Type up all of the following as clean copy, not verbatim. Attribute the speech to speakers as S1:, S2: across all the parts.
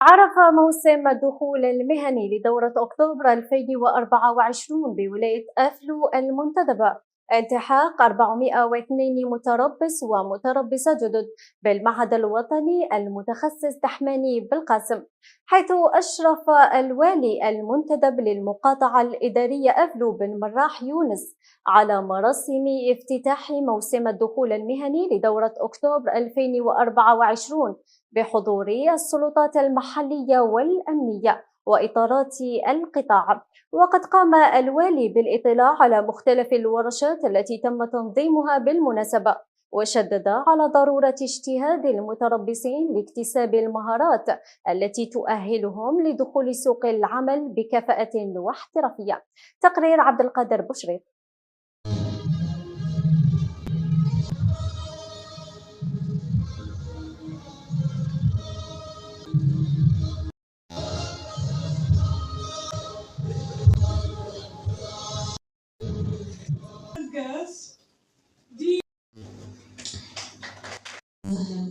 S1: عرف موسم الدخول المهني لدورة أكتوبر 2024 بولاية أفلو المنتدبة التحاق 402 متربص ومتربصة جدد بالمعهد الوطني المتخصص دحماني بالقاسم، حيث أشرف الوالي المنتدب للمقاطعة الإدارية أفلو بن مراح يونس على مراسم افتتاح موسم الدخول المهني لدورة أكتوبر 2024 بحضور السلطات المحلية والأمنية وإطارات القطاع. وقد قام الوالي بالاطلاع على مختلف الورشات التي تم تنظيمها بالمناسبة، وشدد على ضرورة اجتهاد المتربصين لاكتساب المهارات التي تؤهلهم لدخول سوق العمل بكفاءة واحترافية. تقرير عبد القادر بشريط.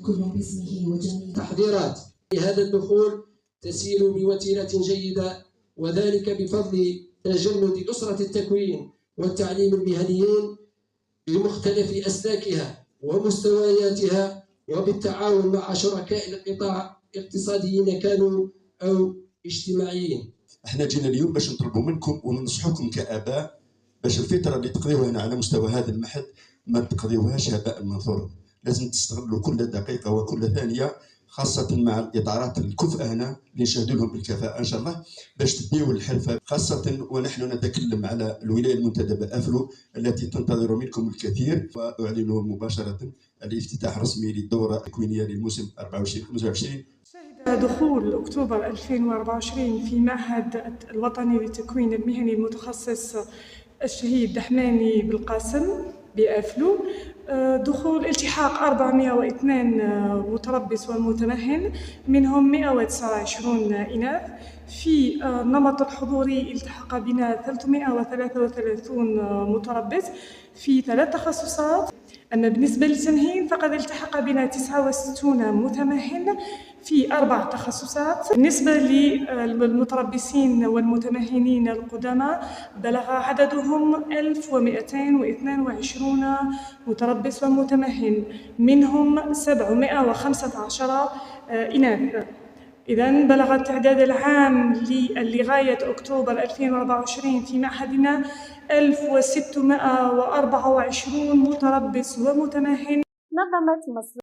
S2: كل باسمه وجميل. تحضيرات لهذا الدخول تسير بوتيرة جيدة، وذلك بفضل تجند أسرة التكوين والتعليم المهنيين بمختلف أسلاكها ومستوياتها، وبالتعاون مع شركاء القطاع اقتصاديين كانوا أو اجتماعيين.
S3: احنا جينا اليوم باش نطلبوا منكم وننصحكم كآباء باش الفترة اللي تقضيوها هنا على مستوى هذا المعهد ما تقضيوهاش هباء منثورا، لازم تستغلوا كل دقيقة وكل ثانية، خاصة مع الإطارات الكفء هنا اللي نشهدوا لهم بالكفاءة إن شاء الله باش تديوا الحرفة، خاصة ونحن نتكلم على الولاية المنتدبة أفلو التي تنتظر منكم الكثير. وأعلن مباشرة الافتتاح الرسمي للدورة التكوينية للموسم 24-25.
S4: شهد دخول أكتوبر 2024 في معهد الوطني للتكوين المهني المتخصص الشهيد دحماني بالقاسم بأفلو دخول التحاق 402 متربص ومتمهن، منهم 129 إناث. في النمط الحضوري التحق بنا 333 متربص في 3 تخصصات. أما بالنسبة للتمهين فقد التحق بنا 69 متمهن في 4 تخصصات. بالنسبة للمتربصين والمتمهنين القدامى بلغ عددهم 1222 متربص ومتمهن، منهم 715 إناث. إذن بلغ التعداد العام لغاية أكتوبر 2024 في معهدنا 1624 متربص ومتمهن.
S1: نظمت مصر